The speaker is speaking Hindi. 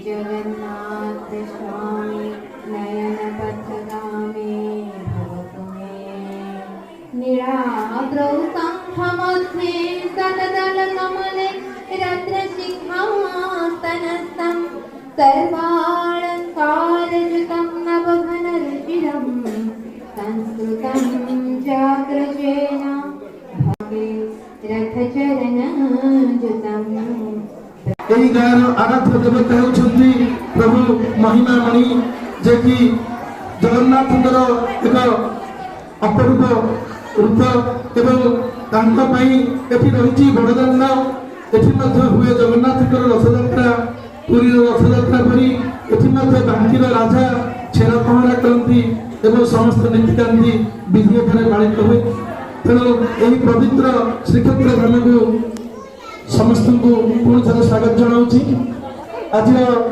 जगन्नाथ स्वामी नयन पथगामी भवतु मे निराद्रौ शङ्खमध्ये सतदलकमले रत्नशिखास्तनस्थं सर्वालङ्कारयुतं नवघनरुचिरं संस्कृतं जाग्रजेन भवे रथचरणयुतं। यही गाँव आराध्य देवता होउछन्ति प्रभु महिमा मणि जे कि जगन्नाथ एक अपरूप रूप एवं तांका पई एठी रहिछि बड़दान एठी मध्य हुए जगन्नाथ रथयात्रा पुरी रथयात्रा परी एठी मध्य बांकीर राजा छेरा पहरा करती एवं समस्त नीतिकांति विधि पालित हुए। तेणु यही पवित्र श्रीक्षेत्र धाम को समस्त को पुणी थे स्वागत जनाऊँ आज।